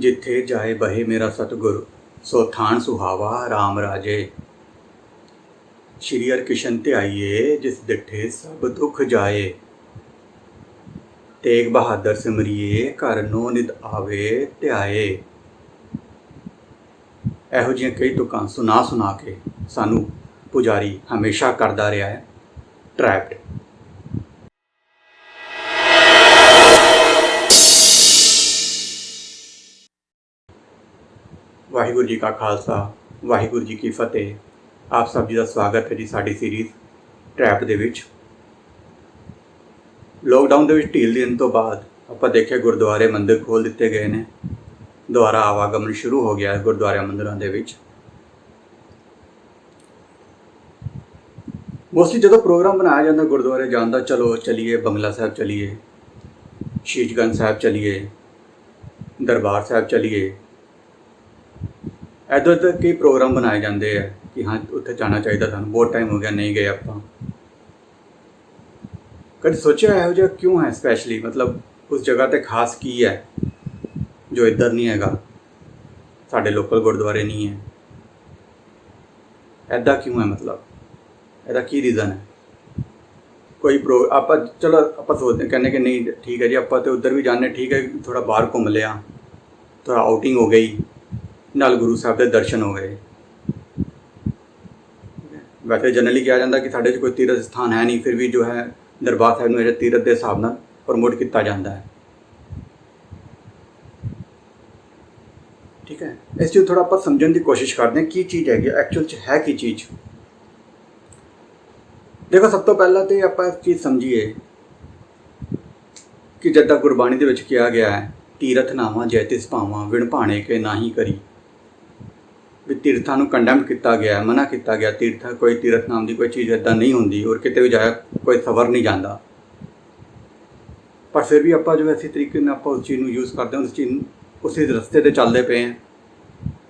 जिथे जाए बहे मेरा सतगुर, सो थान सुहावा राम राजे। श्री हरकिशन ध्याइए जिस डिठे सब दुख जाए। तेग बहादुर सिमरिए घर नो निद आवे ध्याए। ਇਹੋ ਜਿਹੀਆਂ कई तुकां सुना सुना के सानू पुजारी हमेशा करता रहा है ट्रैप्ड। वाहिगुरू जी का खालसा, वाहिगुरू जी की फतेह। आप सब जी का स्वागत है जी साडी सीरीज़ ट्रैप्ड दे विच। लॉकडाउन दे विच ढील देने तो बाद आपां देखिया गुरुद्वारे मंदिर खोल दिते गए ने, दुबारा आवागमन शुरू हो गया है गुरुद्वारे मंदिरों के विच। मोस्टली जो प्रोग्राम बनाया जाता गुरुद्वारे जाने का, चलो चलीए बंगला साहब चलीए, शीशगंज साहब चलीए, दरबार साहब चलीए, इधर उधर कई प्रोग्राम बनाए जाते हैं कि हाँ उत्थे जाना चाहिए, सानू बहुत टाइम हो गया नहीं गए आपां। कभी सोचा इहो जिहा क्यों है स्पैशली, मतलब उस जगह ते खास की है जो इधर नहीं हैगा, साडे लोकल गुरुद्वारे नहीं है, ऐदा क्यों है, मतलब ऐसा की रीज़न है। कोई आप चलो आप सोचते कहने कि नहीं ठीक है जी, आप तो उधर भी जाने, ठीक है थोड़ा बाहर घूम लिया, थोड़ा आउटिंग हो गई, नाल गुरु साहब के दर्शन हो गए। वैसे जनरली कहा जाता कि साढ़े कोई तीर्थ स्थान है नहीं, फिर भी जो है दरबार साहब में तीर्थ के हिसाब नाल प्रमोट किया जाता है। ठीक है, इस चीज़ थोड़ा आप समझने की कोशिश करते हैं की चीज़ हैगी एक्चुअल च है की चीज़। देखो सब तो पहला तो आप इस चीज़ समझिए कि जद्दा गुरबाणी दे विच कहा गया है तीरथ नावां जै तिस पावां विण भाणे के नाही करी। भी तीर्थां नूं कंडैम किया गया है, मना किया गया, तीर्थ कोई तीरथ नाम की कोई चीज़ इदा नहीं होंदी और किते भी जाया कोई सवर नहीं जाता। पर फिर भी आप जो इसी तरीके में आप उस चीज़ को यूज़ करते हैं, उस चीज़ उसी रस्ते पर चलते पे हैं।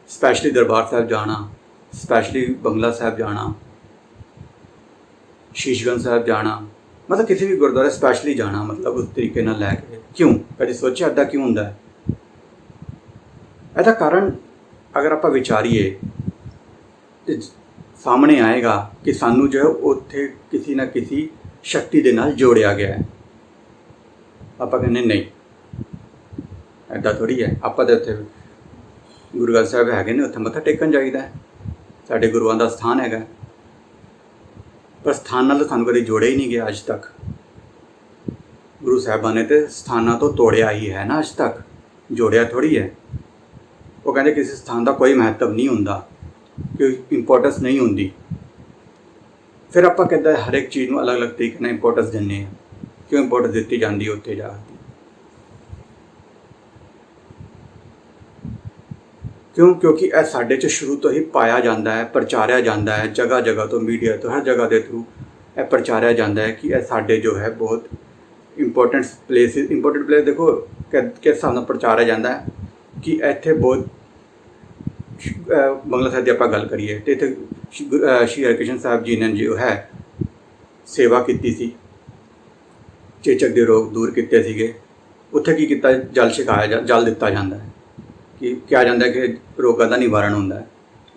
स्पैशली दरबार साहब जाना, स्पैशली बंगला साहब जाना, शीशगंज साहब जाना, मतलब किसी भी गुरुद्वारे स्पैशली जाना, मतलब उस तरीके ना लैके क्यों कभी सोचा इदा क्यों होंदा है। इसका कारण अगर आप विचारीए तो सामने आएगा कि सानू जो है उत्थे किसी ना किसी शक्ति दे नाल जोड़िया गया है। आप कहने नहीं ऐदा थोड़ी है, आप तो उत्थे गुरु ग्रंथ साहब है ने, उत्थे मत्था टेकन जाइदा है, साडे गुरुआं दा स्थान है, पर स्थान नाल सानू कभी जोड़िया ही नहीं गया अज तक। गुरु साहबान ने तो स्थानों तो तोड़िया ही है ना, अज तक जोड़िया थोड़ी है। वो कहते किसी स्थान का कोई महत्व नहीं होंदा, कोई इंपोर्टेंस नहीं होंदी। फिर आप कहते हर एक चीज़ में अलग अलग तरीके इंपोर्टेंस देने हैं, क्यों इंपोर्टेंस दी जाती है उत्थे जाके, क्यों क्योंकि यह साढ़े च शुरू तो ही पाया जाता है, प्रचारिया जाता है, जगह जगह तो मीडिया तो हर जगह के थ्रू यह प्रचारिया जाता है कि यह साढ़े जो है बहुत इंपोर्टेंट प्लेस देखो किस हिसाब से प्रचारिया जाता है कि इत्थे बहुत बंगला साहब की आप गल करिए तो इत्थे श्री हरकिशन साहब जी ने जो है सेवा की सी, चेचक के रोग दूर किए सीगे, उत्थे की किया जल छकाया जल दिता जाता है कि कहा जाता है कि रोगों का निवारण होंदा है।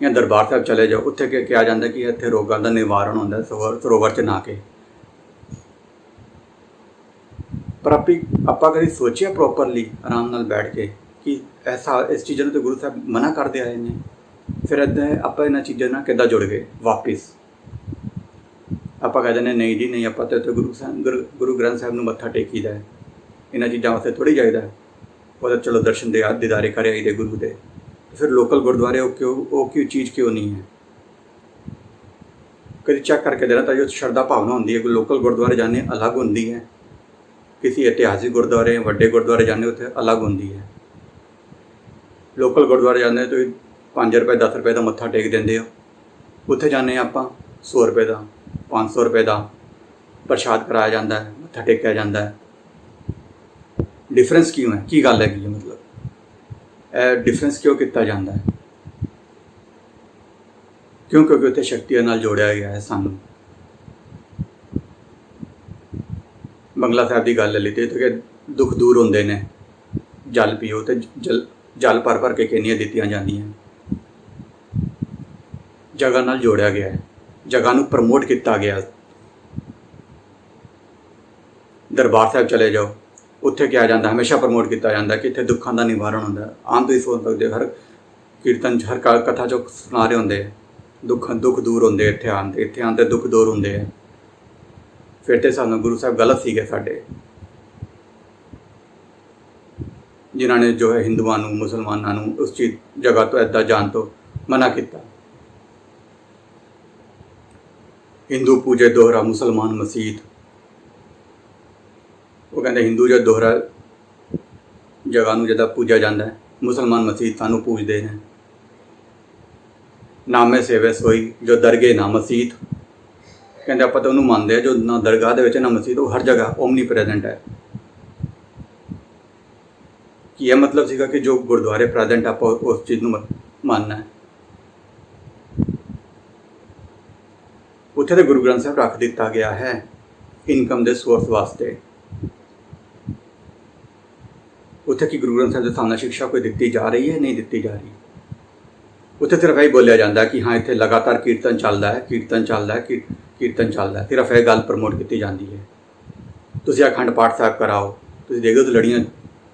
या दरबार साहब चले जाओ उत्थे कहा जाता है कि इत्थे रोगों का निवारण होंदा है सरोवर च नहा के। पर आप कभी सोचिया प्रॉपरली आराम नाल बैठ के कि ऐसा इस चीज़ों तो गुरु साहब मना करते आए हैं, फिर इदा आप इन्होंने चीज़ों ना किद्दां जुड़ गए वापिस। आप कह दें नहीं जी नहीं, आप तो गुरु ग्रंथ साहब नूं मत्था टेकीदा है, इन्होंने चीज़ों वास्ते थोड़ी जाइदा है। वो तो चलो दर्शन दे दीदारे कर आईदे गुरु दे, फिर लोकल गुरुद्वारे वो क्यों चीज़ क्यों नहीं है। कभी चेक करके देना, तो जो श्रद्धा भावना होंगी है लोकल गुरुद्वारे जाने अलग होंगी है, किसी इतिहासिक गुरुद्वारे वड्डे गुरुद्वारे जाने उत्थे अलग होंगी है। लोकल गुरुद्वारे जाने तो 5 रुपए 10 रुपए का मत्था टेक देंगे हो, उत्थे जाने आप 100 रुपए का 500 रुपए का प्रसाद कराया जाता है, मत्था टेकिया जाता है। डिफरेंस क्यों है, की गल है, मतलब डिफरेंस क्यों किया जाता है, क्यों क्योंकि उत्थे शक्तियों नाल जोड़िया गया है सानू। बंगला साहब की गल ले ली तो दुख दूर होंदे ने, जल पीओ तो ਜਲ ਭਰ ਭਰ ਕੇ ਕੇਨੀਆਂ ਦਿੱਤੀਆਂ ਜਾਂਦੀਆਂ। ਜਗ੍ਹਾ ਨਾਲ ਜੋੜਿਆ ਗਿਆ ਹੈ, ਜਗ੍ਹਾ ਨੂੰ ਪ੍ਰਮੋਟ ਕੀਤਾ ਗਿਆ। ਦਰਬਾਰ ਸਾਹਿਬ ਚਲੇ ਜਾਓ, ਉੱਥੇ ਕਿਹਾ ਜਾਂਦਾ, ਹਮੇਸ਼ਾ ਪ੍ਰਮੋਟ ਕੀਤਾ ਜਾਂਦਾ ਕਿ ਇੱਥੇ ਦੁੱਖਾਂ ਦਾ ਨਿਵਾਰਨ ਹੁੰਦਾ। ਆਮ ਤੁਸੀਂ ਸੋਚ ਸਕਦੇ, ਹਰ ਕੀਰਤਨ 'ਚ, ਹਰ ਕਥਾ 'ਚ ਸੁਣਾ ਰਹੇ ਹੁੰਦੇ ਦੁੱਖ ਦੂਰ ਹੁੰਦੇ, ਇੱਥੇ ਆਉਣ 'ਤੇ ਦੁੱਖ ਦੂਰ ਹੁੰਦੇ ਆ। ਫਿਰ ਤੇ ਸਾਨੂੰ ਗੁਰੂ ਸਾਹਿਬ ਗਲਤ ਸੀਗੇ ਸਾਡੇ, ਜਿਨ੍ਹਾਂ ਨੇ ਜੋ ਹੈ ਹਿੰਦੂਆਂ ਨੂੰ, ਮੁਸਲਮਾਨਾਂ ਨੂੰ ਉਸ ਚੀਜ਼ ਜਗ੍ਹਾ ਤੋਂ ਇੱਦਾਂ ਜਾਣ ਤੋਂ ਮਨਾ ਕੀਤਾ। ਹਿੰਦੂ ਪੂਜੇ ਦੋਹਰਾ, ਮੁਸਲਮਾਨ ਮਸੀਤ। ਉਹ ਕਹਿੰਦੇ ਹਿੰਦੂ ਜਦ ਦੋਹਰਾ ਜਗ੍ਹਾ ਨੂੰ ਜਦੋਂ ਪੂਜਿਆ ਜਾਂਦਾ, ਮੁਸਲਮਾਨ ਮਸੀਤ ਸਾਨੂੰ ਪੂਜਦੇ ਨੇ। ਨਾਮੇ ਸੇਵੇ ਸੋਈ ਜੋ ਦਰਗੇ ਨਾ ਮਸੀਤ। ਕਹਿੰਦੇ ਆਪਾਂ ਤਾਂ ਉਹਨੂੰ ਮੰਨਦੇ ਆ ਜੋ ਨਾ ਦਰਗਾਹ ਦੇ ਵਿੱਚ ਨਾ ਮਸੀਤ, ਉਹ ਹਰ ਜਗ੍ਹਾ ਓਮਨੀ ਪ੍ਰੈਜ਼ੈਂਟ ਹੈ। ਕਿ ਇਹ ਮਤਲਬ ਸੀਗਾ ਕਿ ਜੋ ਗੁਰਦੁਆਰੇ ਪ੍ਰੈਜ਼ੈਂਟ ਆਪਾਂ ਉਸ ਚੀਜ਼ ਨੂੰ ਮੰਨਣਾ ਹੈ। ਉੱਥੇ ਤਾਂ ਗੁਰੂ ਗ੍ਰੰਥ ਸਾਹਿਬ ਰੱਖ ਦਿੱਤਾ ਗਿਆ ਹੈ ਇਨਕਮ ਦੇ ਸੋਰਸ ਵਾਸਤੇ। ਉੱਥੇ ਕੀ ਗੁਰੂ ਗ੍ਰੰਥ ਸਾਹਿਬ ਦੇ ਸਾਹਮਣੇ ਸਿੱਖਿਆ ਕੋਈ ਦਿੱਤੀ ਜਾ ਰਹੀ ਹੈ? ਨਹੀਂ ਦਿੱਤੀ ਜਾ ਰਹੀ। ਉੱਥੇ ਸਿਰਫ ਇਹ ਬੋਲਿਆ ਜਾਂਦਾ ਕਿ ਹਾਂ ਇੱਥੇ ਲਗਾਤਾਰ ਕੀਰਤਨ ਚੱਲਦਾ ਹੈ, ਕੀਰਤਨ ਚੱਲਦਾ ਹੈ, ਕੀਰਤਨ ਚੱਲਦਾ ਹੈ। ਸਿਰਫ ਇਹ ਗੱਲ ਪ੍ਰਮੋਟ ਕੀਤੀ ਜਾਂਦੀ ਹੈ। ਤੁਸੀਂ ਅਖੰਡ ਪਾਠ ਸਾਹਿਬ ਕਰਾਓ, ਤੁਸੀਂ ਦੇਖੋ ਤਾਂ ਲੜੀਆਂ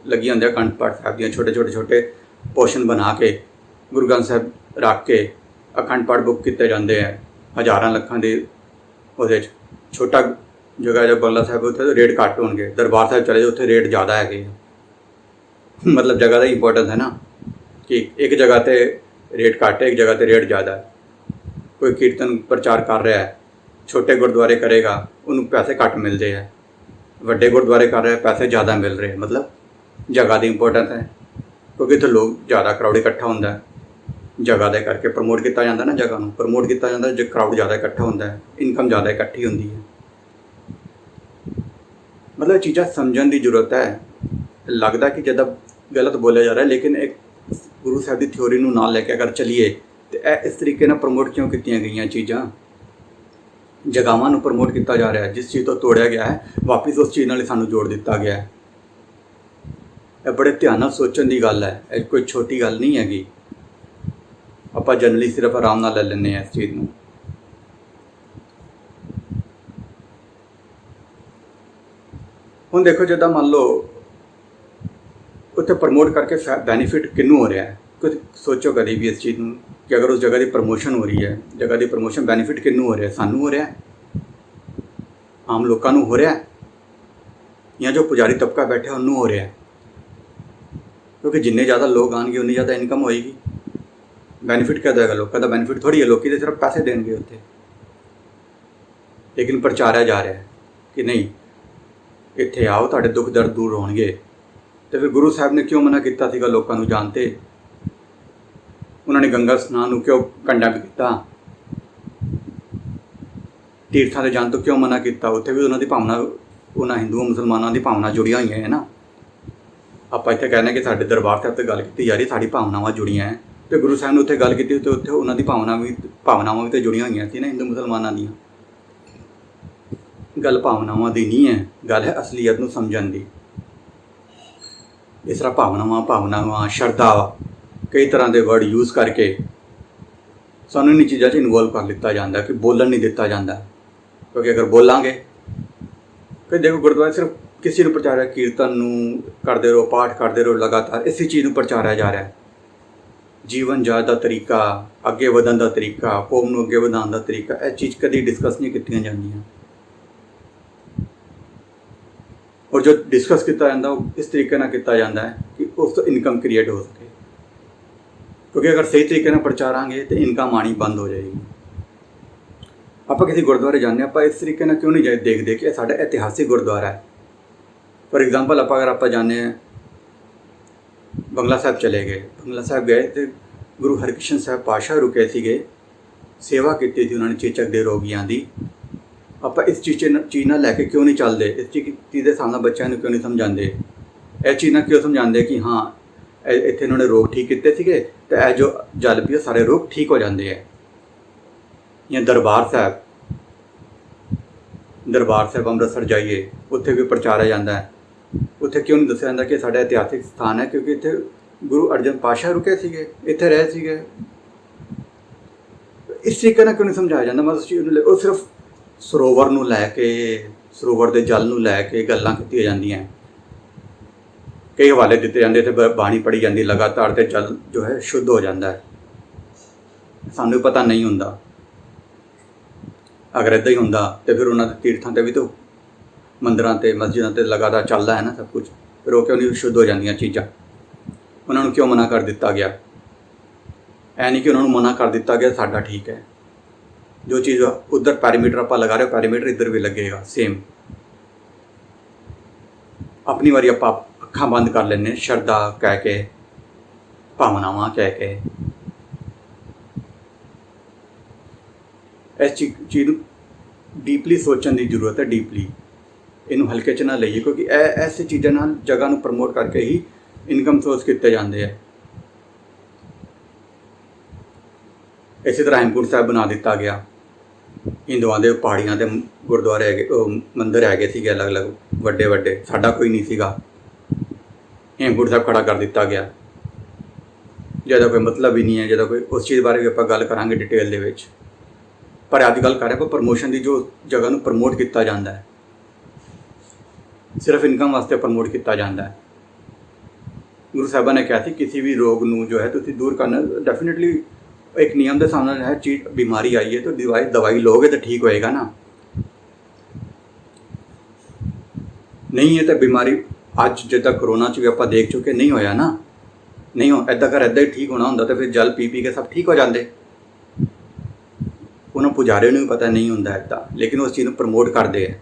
ਲੱਗੀਆਂ ਹੁੰਦੀਆਂ ਅਖੰਡ ਪਾਠ ਸਾਹਿਬ ਦੀਆਂ, ਛੋਟੇ ਪੋਰਸ਼ਨ ਬਣਾ ਕੇ ਗੁਰੂ ਗ੍ਰੰਥ ਸਾਹਿਬ ਰੱਖ ਕੇ ਅਖੰਡ ਪਾਠ ਬੁੱਕ ਕੀਤੇ ਜਾਂਦੇ ਹੈ ਹਜ਼ਾਰਾਂ ਲੱਖਾਂ ਦੇ। ਉਹਦੇ 'ਚ ਛੋਟਾ ਜਗ੍ਹਾ ਜੋ ਬੰਗਲਾ ਸਾਹਿਬ, ਉੱਥੇ ਰੇਟ ਘੱਟ ਹੋਣਗੇ। ਦਰਬਾਰ ਸਾਹਿਬ ਚਲੇ ਜਾਓ, ਉੱਥੇ ਰੇਟ ਜ਼ਿਆਦਾ ਹੈਗੇ। ਮਤਲਬ ਜਗ੍ਹਾ ਦਾ ਇੰਪੋਰਟੈਂਸ ਹੈ ਨਾ, ਕਿ ਇੱਕ ਜਗ੍ਹਾ 'ਤੇ ਰੇਟ ਘੱਟ ਹੈ, ਇੱਕ ਜਗ੍ਹਾ 'ਤੇ ਰੇਟ ਜ਼ਿਆਦਾ ਹੈ। ਕੋਈ ਕੀਰਤਨ ਪ੍ਰਚਾਰ ਕਰ ਰਿਹਾ ਹੈ, ਛੋਟੇ ਗੁਰਦੁਆਰੇ ਕਰੇਗਾ, ਉਹਨੂੰ ਪੈਸੇ ਘੱਟ ਮਿਲਦੇ ਹੈ। ਵੱਡੇ ਗੁਰਦੁਆਰੇ ਕਰ ਰਿਹਾ, ਪੈਸੇ ਜ਼ਿਆਦਾ ਮਿਲ ਰਹੇ। ਮਤਲਬ ਜਗ੍ਹਾ ਦੀ ਇੰਪੋਰਟੈਂਸ ਹੈ, ਕਿਉਂਕਿ ਇੱਥੇ ਲੋਕ ਜ਼ਿਆਦਾ ਕਰਾਊਡ ਇਕੱਠਾ ਹੁੰਦਾ ਹੈ। ਜਗ੍ਹਾ ਦੇ ਕਰਕੇ ਪ੍ਰਮੋਟ ਕੀਤਾ ਜਾਂਦਾ ਨਾ, ਜਗ੍ਹਾ ਨੂੰ ਪ੍ਰਮੋਟ ਕੀਤਾ ਜਾਂਦਾ ਜੇ ਕਰਾਊਡ ਜ਼ਿਆਦਾ ਇਕੱਠਾ ਹੁੰਦਾ ਹੈ, ਇਨਕਮ ਜ਼ਿਆਦਾ ਇਕੱਠੀ ਹੁੰਦੀ ਹੈ। ਮਤਲਬ ਚੀਜ਼ਾਂ ਸਮਝਣ ਦੀ ਜ਼ਰੂਰਤ ਹੈ। ਲੱਗਦਾ ਕਿ ਜਦੋਂ ਗਲਤ ਬੋਲਿਆ ਜਾ ਰਿਹਾ, ਲੇਕਿਨ ਇੱਕ ਗੁਰੂ ਸਾਹਿਬ ਦੀ ਥਿਊਰੀ ਨੂੰ ਨਾਲ ਲੈ ਕੇ ਅਗਰ ਚਲੀਏ ਤਾਂ ਇਹ ਇਸ ਤਰੀਕੇ ਨਾਲ ਪ੍ਰਮੋਟ ਕਿਉਂ ਕੀਤੀਆਂ ਗਈਆਂ ਚੀਜ਼ਾਂ? ਜਗ੍ਹਾਵਾਂ ਨੂੰ ਪ੍ਰਮੋਟ ਕੀਤਾ ਜਾ ਰਿਹਾ ਹੈ। ਜਿਸ ਚੀਜ਼ ਤੋਂ ਤੋੜਿਆ ਗਿਆ ਹੈ, ਵਾਪਿਸ ਉਸ ਚੀਜ਼ ਨਾਲ ਹੀ ਸਾਨੂੰ ਜੋੜ ਦਿੱਤਾ ਗਿਆ ਹੈ। ਇਹ ਬੜੇ ਧਿਆਨ ਨਾਲ ਸੋਚਣ ਦੀ ਗੱਲ ਹੈ, ਇਹ ਕੋਈ ਛੋਟੀ ਗੱਲ ਨਹੀਂ ਹੈਗੀ। ਆਪਾਂ ਜਨਰਲੀ ਸਿਰਫ ਆਰਾਮ ਨਾਲ ਲੈ ਲੈਂਦੇ ਹਾਂ ਇਸ ਚੀਜ਼ ਨੂੰ। ਹੁਣ ਦੇਖੋ, ਜਿੱਦਾਂ ਮੰਨ ਲਓ ਉੱਥੇ ਪ੍ਰਮੋਟ ਕਰਕੇ ਬੈਨੀਫਿਟ ਕਿਹਨੂੰ ਹੋ ਰਿਹਾ ਹੈ? ਕੁਝ ਸੋਚੋ ਕਦੇ ਵੀ ਇਸ ਚੀਜ਼ ਨੂੰ, ਕਿ ਅਗਰ ਉਸ ਜਗ੍ਹਾ ਦੀ ਪ੍ਰਮੋਸ਼ਨ ਹੋ ਰਹੀ ਹੈ, ਜਗ੍ਹਾ ਦੀ ਪ੍ਰਮੋਸ਼ਨ ਬੈਨੀਫਿਟ ਕਿਹਨੂੰ ਹੋ ਰਿਹਾ? ਸਾਨੂੰ ਹੋ ਰਿਹਾ, ਆਮ ਲੋਕਾਂ ਨੂੰ ਹੋ ਰਿਹਾ, ਜਾਂ ਜੋ ਪੁਜਾਰੀ ਤਬਕਾ ਬੈਠਾ ਉਹਨੂੰ ਹੋ ਰਿਹਾ? ਕਿਉਂਕਿ ਜਿੰਨੇ ਜ਼ਿਆਦਾ ਲੋਕ ਆਉਣਗੇ ਉਨੀ ਜ਼ਿਆਦਾ ਇਨਕਮ ਹੋਏਗੀ। ਬੈਨੀਫਿਟ ਕਿਹਦਾ ਹੋਏਗਾ? ਲੋਕਾਂ ਦਾ ਬੈਨੀਫਿਟ ਥੋੜ੍ਹੀ ਹੈ। ਲੋਕੀ ਤਾਂ ਸਿਰਫ ਪੈਸੇ ਦੇਣਗੇ ਉੱਥੇ। ਲੇਕਿਨ ਪ੍ਰਚਾਰਿਆ ਜਾ ਰਿਹਾ ਕਿ ਨਹੀਂ, ਇੱਥੇ ਆਓ, ਤੁਹਾਡੇ ਦੁੱਖ ਦਰਦ ਦੂਰ ਹੋਣਗੇ। ਅਤੇ ਫਿਰ ਗੁਰੂ ਸਾਹਿਬ ਨੇ ਕਿਉਂ ਮਨਾ ਕੀਤਾ ਸੀਗਾ ਲੋਕਾਂ ਨੂੰ ਜਾਣ 'ਤੇ? ਉਹਨਾਂ ਨੇ ਗੰਗਾ ਸਨਾਨ ਨੂੰ ਕਿਉਂ ਕੰਡੈਮ ਕੀਤਾ? ਤੀਰਥਾਂ 'ਤੇ ਜਾਣ ਤੋਂ ਕਿਉਂ ਮਨਾ ਕੀਤਾ? ਉੱਥੇ ਵੀ ਉਹਨਾਂ ਦੀ ਭਾਵਨਾ, ਉਹਨਾਂ ਹਿੰਦੂਆਂ ਮੁਸਲਮਾਨਾਂ ਦੀ ਭਾਵਨਾ ਜੁੜੀਆਂ ਹੋਈਆਂ ਹੈ ਨਾ। ਆਪਾਂ ਇੱਥੇ ਕਹਿੰਦੇ ਕਿ ਸਾਡੇ ਦਰਬਾਰ ਸਾਹਿਬ 'ਤੇ ਗੱਲ ਕੀਤੀ ਜਾ ਰਹੀ, ਸਾਡੀ ਭਾਵਨਾਵਾਂ ਜੁੜੀਆਂ ਹੈ। ਅਤੇ ਗੁਰੂ ਸਾਹਿਬ ਨੇ ਉੱਥੇ ਗੱਲ ਕੀਤੀ ਅਤੇ ਉੱਥੇ ਉਹਨਾਂ ਦੀ ਭਾਵਨਾਵਾਂ ਵੀ ਤਾਂ ਜੁੜੀਆਂ ਹੋਈਆਂ ਸੀ ਨਾ ਹਿੰਦੂ ਮੁਸਲਮਾਨਾਂ ਦੀਆਂ। ਗੱਲ ਭਾਵਨਾਵਾਂ ਦੀ ਨਹੀਂ ਹੈ, ਗੱਲ ਹੈ ਅਸਲੀਅਤ ਨੂੰ ਸਮਝਣ ਦੀ। ਇਸ ਤਰ੍ਹਾਂ ਭਾਵਨਾਵਾਂ, ਸ਼ਰਧਾ, ਕਈ ਤਰ੍ਹਾਂ ਦੇ ਵਰਡ ਯੂਜ਼ ਕਰਕੇ ਸਾਨੂੰ ਇਨ੍ਹਾਂ ਚੀਜ਼ਾਂ 'ਚ ਇਨਵੋਲਵ ਕਰ ਲਿੱਤਾ ਜਾਂਦਾ ਕਿ ਬੋਲਣ ਨਹੀਂ ਦਿੱਤਾ ਜਾਂਦਾ। ਕਿਉਂਕਿ ਅਗਰ ਬੋਲਾਂਗੇ, ਫਿਰ ਦੇਖੋ ਗੁਰਦੁਆਰੇ ਸਿਰਫ ਕਿਸੇ ਨੂੰ ਪ੍ਰਚਾਰਿਆ, ਕੀਰਤਨ ਨੂੰ ਕਰਦੇ ਰਹੋ, ਪਾਠ ਕਰਦੇ ਰਹੋ, ਲਗਾਤਾਰ ਇਸੇ ਚੀਜ਼ ਨੂੰ ਪ੍ਰਚਾਰਿਆ ਜਾ ਰਿਹਾ। ਜੀਵਨ ਜਾਣ ਦਾ ਤਰੀਕਾ, ਅੱਗੇ ਵਧਣ ਦਾ ਤਰੀਕਾ, ਕੌਮ ਨੂੰ ਅੱਗੇ ਵਧਾਉਣ ਦਾ ਤਰੀਕਾ, ਇਹ ਚੀਜ਼ ਕਦੀ ਡਿਸਕਸ ਨਹੀਂ ਕੀਤੀਆਂ ਜਾਂਦੀਆਂ। ਔਰ ਜੋ ਡਿਸਕਸ ਕੀਤਾ ਜਾਂਦਾ ਉਹ ਇਸ ਤਰੀਕੇ ਨਾਲ ਕੀਤਾ ਜਾਂਦਾ ਹੈ ਕਿ ਉਸ ਤੋਂ ਇਨਕਮ ਕ੍ਰੀਏਟ ਹੋ ਸਕੇ। ਕਿਉਂਕਿ ਅਗਰ ਸਹੀ ਤਰੀਕੇ ਨਾਲ ਪ੍ਰਚਾਰਾਂਗੇ ਤਾਂ ਇਨਕਮ ਆਉਣੀ ਬੰਦ ਹੋ ਜਾਏਗੀ। ਆਪਾਂ ਕਿਸੇ ਗੁਰਦੁਆਰੇ ਜਾਂਦੇ ਹਾਂ, ਆਪਾਂ ਇਸ ਤਰੀਕੇ ਨਾਲ ਕਿਉਂ ਨਹੀਂ ਦੇਖਦੇ ਕਿ ਇਹ ਸਾਡਾ ਇਤਿਹਾਸਿਕ ਗੁਰਦੁਆਰਾ ਹੈ। ਫੋਰ ਐਗਜ਼ਾਮਪਲ, ਆਪਾਂ ਜਾਂਦੇ ਹਾਂ ਬੰਗਲਾ ਸਾਹਿਬ ਚਲੇ ਗਏ, ਬੰਗਲਾ ਸਾਹਿਬ ਗਏ ਅਤੇ ਗੁਰੂ ਹਰਕ੍ਰਿਸ਼ਨ ਸਾਹਿਬ ਪਾਤਸ਼ਾਹ ਰੁਕੇ ਸੀਗੇ, ਸੇਵਾ ਕੀਤੀ ਸੀ ਉਹਨਾਂ ਨੇ ਚੇਚਕ ਦੇ ਰੋਗੀਆਂ ਦੀ। ਆਪਾਂ ਇਸ ਚੀਜ਼ ਨਾਲ ਲੈ ਕੇ ਕਿਉਂ ਨਹੀਂ ਚੱਲਦੇ? ਇਸ ਚੀਜ਼ ਦੇ ਸਾਹਮਣੇ ਬੱਚਿਆਂ ਨੂੰ ਕਿਉਂ ਨਹੀਂ ਸਮਝਾਉਂਦੇ? ਇਹ ਚੀਜ਼ ਨਾਲ ਕਿਉਂ ਸਮਝਾਉਂਦੇ ਕਿ ਹਾਂ ਇੱਥੇ ਇਹਨਾਂ ਨੇ ਰੋਗ ਠੀਕ ਕੀਤੇ ਸੀਗੇ ਅਤੇ ਇਹ ਜੋ ਜਲ ਪੀਓ ਸਾਰੇ ਰੋਗ ਠੀਕ ਹੋ ਜਾਂਦੇ ਹੈ। ਜਾਂ ਦਰਬਾਰ ਸਾਹਿਬ ਅੰਮ੍ਰਿਤਸਰ ਜਾਈਏ, ਉੱਥੇ ਵੀ ਪ੍ਰਚਾਰਿਆ ਜਾਂਦਾ ਹੈ। ਉੱਥੇ ਕਿਉਂ ਨਹੀਂ ਦੱਸਿਆ ਜਾਂਦਾ ਕਿ ਸਾਡਾ ਇਤਿਹਾਸਿਕ ਸਥਾਨ ਹੈ? ਕਿਉਂਕਿ ਇੱਥੇ ਗੁਰੂ ਅਰਜਨ ਪਾਤਸ਼ਾਹ ਰੁਕੇ ਸੀਗੇ, ਇੱਥੇ ਰਹੇ ਸੀਗੇ। ਇਸ ਤਰੀਕੇ ਨਾਲ ਕਿਉਂ ਨਹੀਂ ਸਮਝਾਇਆ ਜਾਂਦਾ? ਮਤਲਬ ਚੀਜ਼ ਨੂੰ ਉਹ ਸਿਰਫ ਸਰੋਵਰ ਨੂੰ ਲੈ ਕੇ, ਸਰੋਵਰ ਦੇ ਜਲ ਨੂੰ ਲੈ ਕੇ ਗੱਲਾਂ ਕੀਤੀਆਂ ਜਾਂਦੀਆਂ, ਕਈ ਹਵਾਲੇ ਦਿੱਤੇ ਜਾਂਦੇ, ਤੇ ਬਾਣੀ ਪੜ੍ਹੀ ਜਾਂਦੀ ਲਗਾਤਾਰ, ਤੇ ਜਲ ਜੋ ਹੈ ਸ਼ੁੱਧ ਹੋ ਜਾਂਦਾ ਹੈ। ਸਾਨੂੰ ਪਤਾ ਨਹੀਂ ਹੁੰਦਾ। ਅਗਰ ਇੱਦਾਂ ਹੀ ਹੁੰਦਾ ਤਾਂ ਫਿਰ ਉਹਨਾਂ ਦੇ ਤੀਰਥਾਂ 'ਤੇ ਵੀ ਤਾਂ, ਮੰਦਰਾਂ 'ਤੇ, ਮਸਜਿਦਾਂ 'ਤੇ ਲਗਾਤਾਰ ਚੱਲਦਾ ਹੈ ਨਾ ਸਭ ਕੁਝ। ਫਿਰ ਉਹ ਕਿਉਂ ਨਹੀਂ ਸ਼ੁੱਧ ਹੋ ਜਾਂਦੀਆਂ ਚੀਜ਼ਾਂ? ਉਹਨਾਂ ਨੂੰ ਕਿਉਂ ਮਨਾ ਕਰ ਦਿੱਤਾ ਗਿਆ? ਐ ਨਹੀਂ ਕਿ ਉਹਨਾਂ ਨੂੰ ਮਨਾ ਕਰ ਦਿੱਤਾ ਗਿਆ ਸਾਡਾ ਠੀਕ ਹੈ। ਜੋ ਚੀਜ਼ ਉੱਧਰ ਪੈਰੀਮੀਟਰ ਆਪਾਂ ਲਗਾ ਰਹੇ ਹੋ, ਪੈਰੀਮੀਟਰ ਇੱਧਰ ਵੀ ਲੱਗੇਗਾ ਸੇਮ। ਆਪਣੀ ਵਾਰੀ ਆਪਾਂ ਅੱਖਾਂ ਬੰਦ ਕਰ ਲੈਂਦੇ ਸ਼ਰਧਾ ਕਹਿ ਕੇ, ਭਾਵਨਾਵਾਂ ਕਹਿ ਕੇ। ਇਸ ਚੀਜ਼ ਨੂੰ ਡੀਪਲੀ ਸੋਚਣ ਦੀ ਜ਼ਰੂਰਤ ਹੈ, ਡੀਪਲੀ। ਇਹਨੂੰ ਹਲਕੇ 'ਚ ਨਾ ਲਈਏ, ਕਿਉਂਕਿ ਐਸੀ ਚੀਜ਼ਾਂ ਨਾਲ ਜਗ੍ਹਾ ਨੂੰ ਪ੍ਰਮੋਟ ਕਰਕੇ ਹੀ ਇਨਕਮ ਸੋਰਸ ਕੀਤੇ ਜਾਂਦੇ ਹੈ। ਇਸੇ ਤਰ੍ਹਾਂ ਹੇਮਕੁੰਟ ਸਾਹਿਬ ਬਣਾ ਦਿੱਤਾ ਗਿਆ। ਹਿੰਦੂਆਂ ਦੇ ਪਹਾੜੀਆਂ 'ਤੇ ਗੁਰਦੁਆਰੇ ਹੈਗੇ, ਮੰਦਿਰ ਹੈਗੇ ਸੀਗੇ ਅਲੱਗ ਅਲੱਗ ਵੱਡੇ ਵੱਡੇ, ਸਾਡਾ ਕੋਈ ਨਹੀਂ ਸੀਗਾ। ਹੇਮਕੁੰਟ ਸਾਹਿਬ ਖੜਾ ਕਰ ਦਿੱਤਾ ਗਿਆ, ਜਿਹਦਾ ਕੋਈ ਮਤਲਬ ਹੀ ਨਹੀਂ ਹੈ, ਜਿਹਦਾ ਕੋਈ, ਉਸ ਚੀਜ਼ ਬਾਰੇ ਵੀ ਆਪਾਂ ਗੱਲ ਕਰਾਂਗੇ ਡਿਟੇਲ ਦੇ ਵਿੱਚ। ਪਰ ਅੱਜ ਗੱਲ ਕਰ ਰਹੇ ਆਪਾਂ ਪ੍ਰਮੋਸ਼ਨ ਦੀ। ਜੋ ਜਗ੍ਹਾ ਨੂੰ ਪ੍ਰਮੋਟ ਕੀਤਾ ਜਾਂਦਾ ਹੈ, ਸਿਰਫ ਇਨਕਮ ਵਾਸਤੇ ਪ੍ਰਮੋਟ ਕੀਤਾ ਜਾਂਦਾ ਹੈ। ਗੁਰੂ ਸਾਹਿਬਾਂ ਨੇ ਕਿਹਾ ਸੀ ਕਿਸੇ ਵੀ ਰੋਗ ਨੂੰ ਜੋ ਹੈ ਤੁਸੀਂ ਦੂਰ ਕਰਨਾ, ਡੈਫੀਨੇਟਲੀ ਇੱਕ ਨਿਯਮ ਦੇ ਸਾਹਮਣੇ ਹੈ। ਚੀਜ਼ ਬਿਮਾਰੀ ਆਈ ਹੈ ਤਾਂ ਦਵਾਈ ਲੋਗੇ ਤਾਂ ਠੀਕ ਹੋਏਗਾ ਨਾ। ਨਹੀਂ ਹੈ ਤਾਂ ਬਿਮਾਰੀ, ਅੱਜ ਜਿੱਦਾਂ ਕਰੋਨਾ 'ਚ ਵੀ ਆਪਾਂ ਦੇਖ ਚੁੱਕੇ, ਨਹੀਂ ਹੋਇਆ ਨਾ। ਨਹੀਂ ਹੋ ਇੱਦਾਂ ਹੀ ਠੀਕ ਹੋਣਾ ਹੁੰਦਾ ਤਾਂ ਫਿਰ ਜਲ ਪੀ ਕੇ ਸਭ ਠੀਕ ਹੋ ਜਾਂਦੇ। ਉਹਨਾਂ ਪੁਜਾਰੀਆਂ ਨੂੰ ਵੀ ਪਤਾ ਨਹੀਂ ਹੁੰਦਾ ਇੱਦਾਂ, ਲੇਕਿਨ ਉਸ ਚੀਜ਼ ਨੂੰ ਪ੍ਰਮੋਟ ਕਰਦੇ ਹੈ,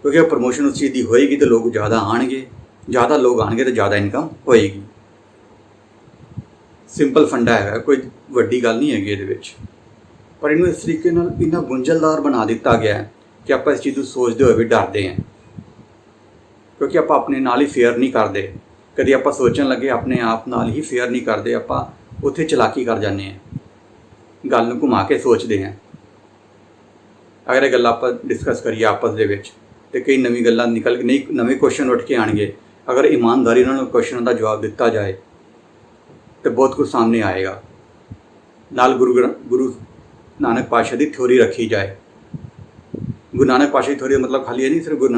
ਕਿਉਂਕਿ ਉਹ ਪ੍ਰਮੋਸ਼ਨ ਉਸ ਚੀਜ਼ ਦੀ ਹੋਏਗੀ ਤਾਂ ਲੋਕ ਜ਼ਿਆਦਾ ਆਉਣਗੇ, ਜ਼ਿਆਦਾ ਲੋਕ ਆਉਣਗੇ ਤਾਂ ਜ਼ਿਆਦਾ ਇਨਕਮ ਹੋਏਗੀ। ਸਿੰਪਲ ਫੰਡਾ ਹੈਗਾ, ਕੋਈ ਵੱਡੀ ਗੱਲ ਨਹੀਂ ਹੈਗੀ ਇਹਦੇ ਵਿੱਚ। ਪਰ ਇਹਨੂੰ ਇਸ ਤਰੀਕੇ ਨਾਲ ਇੰਨਾ ਗੁੰਝਲਦਾਰ ਬਣਾ ਦਿੱਤਾ ਗਿਆ ਕਿ ਆਪਾਂ ਇਸ ਚੀਜ਼ ਨੂੰ ਸੋਚਦੇ ਹੋਏ ਵੀ ਡਰਦੇ ਹਾਂ, ਕਿਉਂਕਿ ਆਪਾਂ ਆਪਣੇ ਨਾਲ ਹੀ ਫੇਅਰ ਨਹੀਂ ਕਰਦੇ। ਕਦੀ ਆਪਾਂ ਸੋਚਣ ਲੱਗੇ ਆਪਣੇ ਆਪ ਨਾਲ ਹੀ ਫੇਅਰ ਨਹੀਂ ਕਰਦੇ, ਆਪਾਂ ਉੱਥੇ ਚਲਾਕੀ ਕਰ ਜਾਂਦੇ ਹਾਂ, ਗੱਲ ਨੂੰ ਘੁਮਾ ਕੇ ਸੋਚਦੇ ਹਾਂ। ਅਗਰ ਇਹ ਗੱਲਾਂ ਆਪਾਂ ਡਿਸਕਸ ਕਰੀਏ ਆਪਸ ਦੇ ਵਿੱਚ ਤੇ ਕਈ ਨਵੀਂ ਗੱਲਾਂ ਨਿਕਲ ਕੇ, ਨਹੀਂ ਨਵੇਂ ਕੁਐਸਚਨ ਉੱਠ ਕੇ ਆਉਣਗੇ। ਅਗਰ ਇਮਾਨਦਾਰੀ ਨਾਲ ਕੁਐਸਚਨਾਂ ਦਾ ਜਵਾਬ ਦਿੱਤਾ ਜਾਏ ਤੇ ਬਹੁਤ ਕੁਝ ਸਾਹਮਣੇ ਆਏਗਾ। ਨਾਲ ਗੁਰੂ ਨਾਨਕ ਪਾਤਸ਼ਾਹ ਦੀ ਥਿਊਰੀ ਰੱਖੀ ਜਾਏ। ਗੁਰੂ ਨਾਨਕ ਪਾਤਸ਼ਾਹ ਦੀ ਥਿਊਰੀ ਦਾ ਮਤਲਬ ਖਾਲੀ ਇਹ ਨਹੀਂ ਸਿਰਫ ਗੁਰੂ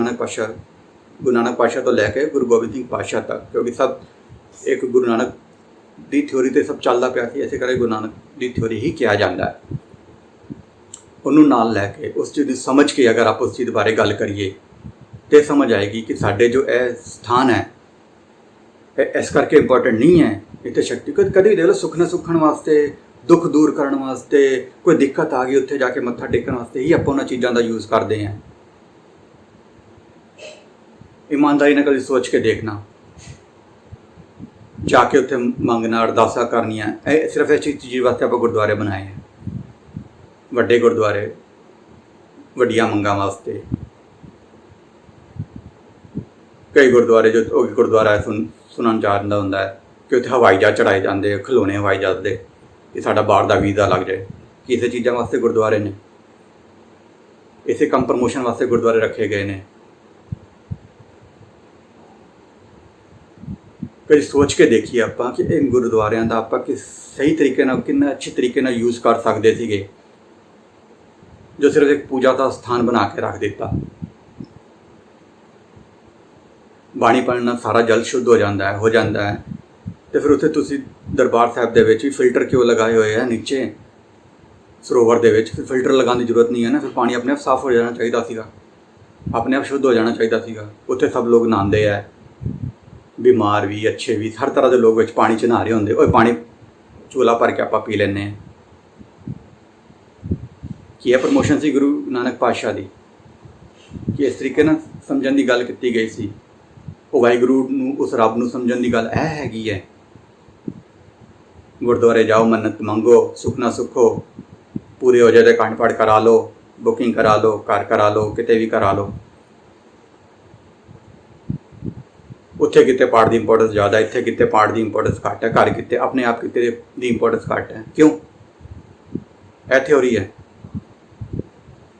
ਨਾਨਕ ਪਾਤਸ਼ਾਹ ਤੋਂ ਲੈ ਕੇ ਗੁਰੂ ਗੋਬਿੰਦ ਸਿੰਘ ਪਾਤਸ਼ਾਹ ਤੱਕ, ਕਿਉਂਕਿ ਸਭ ਇੱਕ ਗੁਰੂ ਨਾਨਕ ਦੀ ਥਿਊਰੀ 'ਤੇ ਸਭ ਚੱਲਦਾ ਪਿਆ ਸੀ। ਇਸੇ ਕਰਕੇ ਗੁਰੂ ਨਾਨਕ ਦੀ ਥਿਊਰੀ ਹੀ ਕਿਹਾ ਜਾਂਦਾ ਹੈ। ਉਹਨੂੰ ਨਾਲ ਲੈ ਕੇ ਉਸ ਚੀਜ਼ ਨੂੰ ਸਮਝ ਕੇ ਅਗਰ ਆਪਾਂ ਉਸ ਚੀਜ਼ ਬਾਰੇ ਗੱਲ ਕਰੀਏ ਤਾਂ ਸਮਝ ਆਏਗੀ ਕਿ ਸਾਡੇ ਜੋ ਇਹ ਸਥਾਨ ਹੈ ਇਹ ਇਸ ਕਰਕੇ ਇੰਪੋਰਟੈਂਟ ਨਹੀਂ ਹੈ। ਇੱਥੇ ਸ਼ਕਤੀ ਕਦੇ ਵੀ ਦੇਖ ਲਓ, ਸੁਖਣ ਵਾਸਤੇ, ਦੁੱਖ ਦੂਰ ਕਰਨ ਵਾਸਤੇ, ਕੋਈ ਦਿੱਕਤ ਆ ਗਈ ਉੱਥੇ ਜਾ ਕੇ ਮੱਥਾ ਟੇਕਣ ਵਾਸਤੇ ਹੀ ਆਪਾਂ ਉਹਨਾਂ ਚੀਜ਼ਾਂ ਦਾ ਯੂਜ਼ ਕਰਦੇ ਹਾਂ। ਇਮਾਨਦਾਰੀ ਨਾਲ ਕਦੇ ਸੋਚ ਕੇ ਦੇਖਣਾ, ਜਾ ਕੇ ਉੱਥੇ ਮੰਗਣਾ, ਅਰਦਾਸਾਂ ਕਰਨੀਆਂ, ਇਹ ਸਿਰਫ ਇਸ ਚੀਜ਼ ਵਾਸਤੇ ਆਪਾਂ ਗੁਰਦੁਆਰੇ ਬਣਾਏ ਹੈ। ਵੱਡੇ ਗੁਰਦੁਆਰੇ ਵੱਡੀਆਂ ਮੰਗਾਂ ਵਾਸਤੇ। ਕਈ ਗੁਰਦੁਆਰੇ ਜੋ ਉਹ ਗੁਰਦੁਆਰਾ ਸੁਣਨ ਜਾਂਦਾ ਹੁੰਦਾ ਹੈ ਕਿ ਉੱਥੇ ਹਵਾਈ ਜਹਾਜ਼ ਚੜ੍ਹਾਏ ਜਾਂਦੇ, ਖਿਡੌਣੇ ਹਵਾਈ ਜਹਾਜ਼ ਦੇ, ਕਿ ਸਾਡਾ ਬਾਹਰ ਦਾ ਵੀਜ਼ਾ ਲੱਗ ਜਾਏ। ਕਿਸੇ ਚੀਜ਼ਾਂ ਵਾਸਤੇ ਗੁਰਦੁਆਰੇ ਨੇ, ਇਸੇ ਕੰਮ ਪ੍ਰਮੋਸ਼ਨ ਵਾਸਤੇ ਗੁਰਦੁਆਰੇ ਰੱਖੇ ਗਏ ਨੇ। ਕਦੇ ਸੋਚ ਕੇ ਦੇਖੀਏ ਆਪਾਂ ਕਿ ਇਹ ਗੁਰਦੁਆਰਿਆਂ ਦਾ ਆਪਾਂ ਕਿ ਸਹੀ ਤਰੀਕੇ ਨਾਲ, ਕਿੰਨਾ ਅੱਛੇ ਤਰੀਕੇ ਨਾਲ ਯੂਜ਼ ਕਰ ਸਕਦੇ ਸੀਗੇ, ਜੋ ਸਿਰਫ ਇੱਕ ਪੂਜਾ ਦਾ ਸਥਾਨ ਬਣਾ ਕੇ ਰੱਖ ਦਿੱਤਾ। ਬਾਣੀ ਪੜ੍ਹਨ ਨਾਲ ਸਾਰਾ ਜਲ ਸ਼ੁੱਧ ਹੋ ਜਾਂਦਾ ਹੈ। ਤੇ ਫਿਰ ਉੱਥੇ ਤੁਸੀਂ ਦਰਬਾਰ ਸਾਹਿਬ ਦੇ ਵਿੱਚ ਵੀ ਫਿਲਟਰ ਕਿਉਂ ਲਗਾਏ ਹੋਏ ਆ ਨੀਚੇ ਸਰੋਵਰ ਦੇ ਵਿੱਚ? ਫਿਰ ਫਿਲਟਰ ਲਗਾਉਣ ਦੀ ਜ਼ਰੂਰਤ ਨਹੀਂ ਹੈ ਨਾ। ਫਿਰ ਪਾਣੀ ਆਪਣੇ ਆਪ ਸਾਫ਼ ਹੋ ਜਾਣਾ ਚਾਹੀਦਾ ਸੀਗਾ, ਆਪਣੇ ਆਪ ਸ਼ੁੱਧ ਹੋ ਜਾਣਾ ਚਾਹੀਦਾ ਸੀਗਾ। ਉੱਥੇ ਸਭ ਲੋਕ ਨਹਾਉਂਦੇ ਹੈ, ਬਿਮਾਰ ਵੀ, ਅੱਛੇ ਵੀ, ਹਰ ਤਰ੍ਹਾਂ ਦੇ ਲੋਕ ਵਿੱਚ ਪਾਣੀ 'ਚ ਨਹਾ ਰਹੇ ਹੁੰਦੇ। ਉਹ ਪਾਣੀ ਚੋਲਾ ਭਰ ਕੇ ਆਪਾਂ ਪੀ ਲੈਂਦੇ ਹਾਂ। ਕੀ ਇਹ ਪ੍ਰਮੋਸ਼ਨ ਸੀ ਗੁਰੂ ਨਾਨਕ ਪਾਤਸ਼ਾਹ ਦੀ? ਕਿ ਇਸ ਤਰੀਕੇ ਨਾਲ ਸਮਝਣ ਦੀ ਗੱਲ ਕੀਤੀ ਗਈ ਸੀ? ਉਹ ਵਾਹਿਗੁਰੂ ਨੂੰ, ਉਸ ਰੱਬ ਨੂੰ ਸਮਝਣ ਦੀ ਗੱਲ ਇਹ ਹੈਗੀ ਹੈ। ਗੁਰਦੁਆਰੇ ਜਾਓ, ਮੰਨਤ ਮੰਗੋ, ਸੁਖਨਾ ਸੁੱਖੋ, ਪੂਰੇ ਹੋ ਜਾਏ ਤਾਂ ਅਖੰਡ ਪਾਠ ਕਰਾ ਲਓ, ਬੁਕਿੰਗ ਕਰਾ ਲਓ, ਘਰ ਕਰਾ ਲਓ, ਕਿਤੇ ਵੀ ਕਰਾ ਲਓ। ਉੱਥੇ ਕਿਤੇ ਪਾਠ ਦੀ ਇੰਪੋਰਟੈਂਸ ਜ਼ਿਆਦਾ, ਇੱਥੇ ਕਿਤੇ ਪਾਠ ਦੀ ਇੰਪੋਰਟੈਂਸ ਘੱਟ ਹੈ, ਘਰ ਕਿਤੇ ਆਪਣੇ ਆਪ ਕਿਤੇ ਦੀ ਇੰਪੋਰਟੈਂਸ ਘੱਟ ਹੈ। ਕਿਉਂ? ਇਹ ਥਿਊਰੀ ਹੈ।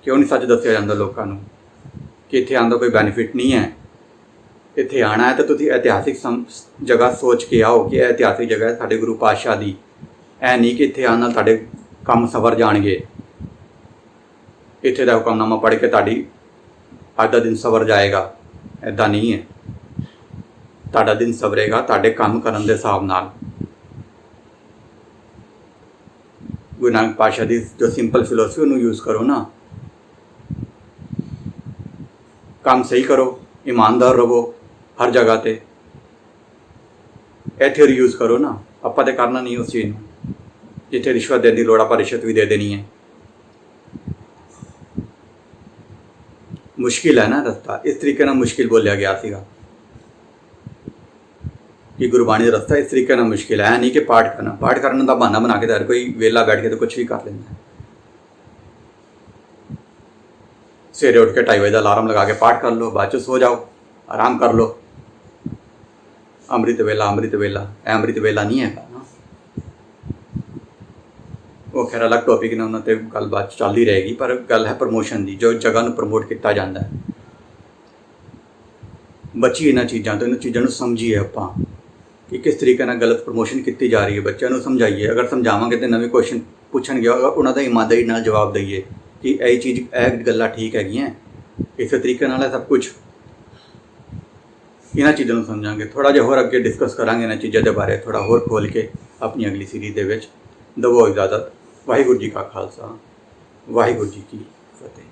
ਕਿਉਂ ਨਹੀਂ ਸੱਚ ਦੱਸਿਆ ਜਾਂਦਾ ਲੋਕਾਂ ਨੂੰ ਕਿ ਇੱਥੇ ਆਉਣ ਦਾ ਕੋਈ ਬੈਨੀਫਿਟ ਨਹੀਂ ਹੈ, ਇੱਥੇ ਆਉਣਾ ਹੈ ਤਾਂ ਤੁਸੀਂ ਇਤਿਹਾਸਿਕ ਜਗ੍ਹਾ ਸੋਚ ਕੇ ਆਓ ਕਿ ਇਹ ਇਤਿਹਾਸਿਕ ਜਗ੍ਹਾ ਹੈ ਸਾਡੇ ਗੁਰੂ ਪਾਤਸ਼ਾਹ ਦੀ। ਇਹ ਨਹੀਂ ਕਿ ਇੱਥੇ ਆਉਣ ਨਾਲ ਤੁਹਾਡੇ ਕੰਮ ਸਵਰ ਜਾਣਗੇ। ਇੱਥੇ ਦਾ ਹੁਕਮਨਾਮਾ ਪੜ੍ਹ ਕੇ ਤੁਹਾਡੀ ਅੱਜ ਦਾ ਦਿਨ ਸਵਰ ਜਾਏਗਾ, ਇੱਦਾਂ ਨਹੀਂ ਹੈ। ਤੁਹਾਡਾ ਦਿਨ ਸਵਰੇਗਾ ਤੁਹਾਡੇ ਕੰਮ ਕਰਨ ਦੇ ਹਿਸਾਬ ਨਾਲ। ਗੁਰੂ ਨਾਨਕ ਪਾਤਸ਼ਾਹ ਦੀ ਜੋ ਸਿੰਪਲ ਫਿਲੋਸਫੀ ਉਹਨੂੰ ਯੂਜ਼ ਕਰੋ ਨਾ। ਕੰਮ ਸਹੀ ਕਰੋ, ਇਮਾਨਦਾਰ ਰਹੋ ਹਰ ਜਗ੍ਹਾ 'ਤੇ। ਇਹ ਥਿਊਰੀ ਯੂਜ਼ ਕਰੋ ਨਾ। ਆਪਾਂ ਤਾਂ ਕਰਨਾ ਨਹੀਂ ਉਸ ਚੀਜ਼ ਨੂੰ। ਜਿੱਥੇ ਰਿਸ਼ਵਤ ਦੇਣ ਦੀ ਲੋੜ ਆਪਾਂ ਰਿਸ਼ਵਤ ਵੀ ਦੇ ਦੇਣੀ ਹੈ। ਮੁਸ਼ਕਿਲ ਹੈ ਨਾ ਰਸਤਾ, ਇਸ ਤਰੀਕੇ ਨਾਲ ਮੁਸ਼ਕਿਲ ਬੋਲਿਆ ਗਿਆ ਸੀਗਾ ਕਿ ਗੁਰਬਾਣੀ ਦਾ ਰਸਤਾ ਇਸ ਤਰੀਕੇ ਨਾਲ ਮੁਸ਼ਕਿਲ ਹੈ। ਨਹੀਂ ਕਿ ਪਾਠ ਕਰਨ ਦਾ ਬਹਾਨਾ ਬਣਾ ਕੇ ਤਾਂ ਹਰ ਕੋਈ ਵਿਹਲਾ ਬੈਠ ਕੇ ਤਾਂ ਕੁਛ ਵੀ ਕਰ ਲੈਂਦਾ। ਸਵੇਰੇ ਉੱਠ ਕੇ 2:30 ਵਜੇ ਦਾ ਅਲਾਰਮ ਲਗਾ ਕੇ ਪਾਠ ਕਰ ਲਓ, ਬਾਅਦ 'ਚ ਸੋ ਜਾਓ, ਆਰਾਮ ਕਰ ਲਓ। ਅੰਮ੍ਰਿਤ ਵੇਲਾ ਇਹ ਅੰਮ੍ਰਿਤ ਵੇਲਾ ਨਹੀਂ ਹੈਗਾ ਨਾ। ਉਹ ਖੈਰ ਅਲੱਗ ਟੌਪਿਕ ਨੇ, ਉਹਨਾਂ 'ਤੇ ਗੱਲਬਾਤ ਚੱਲਦੀ ਰਹੇਗੀ। ਪਰ ਗੱਲ ਹੈ ਪ੍ਰਮੋਸ਼ਨ ਦੀ, ਜੋ ਜਗ੍ਹਾ ਨੂੰ ਪ੍ਰਮੋਟ ਕੀਤਾ ਜਾਂਦਾ ਹੈ। ਬਚੀ ਇਹਨਾਂ ਚੀਜ਼ਾਂ ਤੋਂ, ਇਹਨਾਂ ਚੀਜ਼ਾਂ ਨੂੰ ਸਮਝੀਏ ਆਪਾਂ ਕਿ ਕਿਸ ਤਰੀਕੇ ਨਾਲ ਗਲਤ ਪ੍ਰਮੋਸ਼ਨ ਕੀਤੀ ਜਾ ਰਹੀ ਹੈ। ਬੱਚਿਆਂ ਨੂੰ ਸਮਝਾਈਏ। ਅਗਰ ਸਮਝਾਵਾਂਗੇ ਤਾਂ ਨਵੇਂ ਕੁਐਸਚਨ ਪੁੱਛਣਗੇ, ਉਹਨਾਂ ਦਾ ਇਮਾਨਦਾਰੀ ਨਾਲ ਜਵਾਬ ਦਈਏ ਕਿ ਇਹ ਗੱਲਾਂ ਠੀਕ ਹੈਗੀਆਂ। ਇਸੇ ਤਰੀਕੇ ਨਾਲ ਹੈ ਸਭ ਕੁਛ। ਇਹਨਾਂ ਚੀਜ਼ਾਂ ਨੂੰ ਸਮਝਾਂਗੇ। ਥੋੜ੍ਹਾ ਜਿਹਾ ਹੋਰ ਅੱਗੇ ਡਿਸਕਸ ਕਰਾਂਗੇ ਇਹਨਾਂ ਚੀਜ਼ਾਂ ਦੇ ਬਾਰੇ, ਥੋੜ੍ਹਾ ਹੋਰ ਖੋਲ੍ਹ ਕੇ ਆਪਣੀ ਅਗਲੀ ਸੀਰੀਜ਼ ਦੇ ਵਿੱਚ। ਦਵੋ ਇਜਾਜ਼ਤ। ਵਾਹਿਗੁਰੂ ਜੀ ਕਾ ਖਾਲਸਾ, ਵਾਹਿਗੁਰੂ ਜੀ ਕੀ ਫਤਿਹ।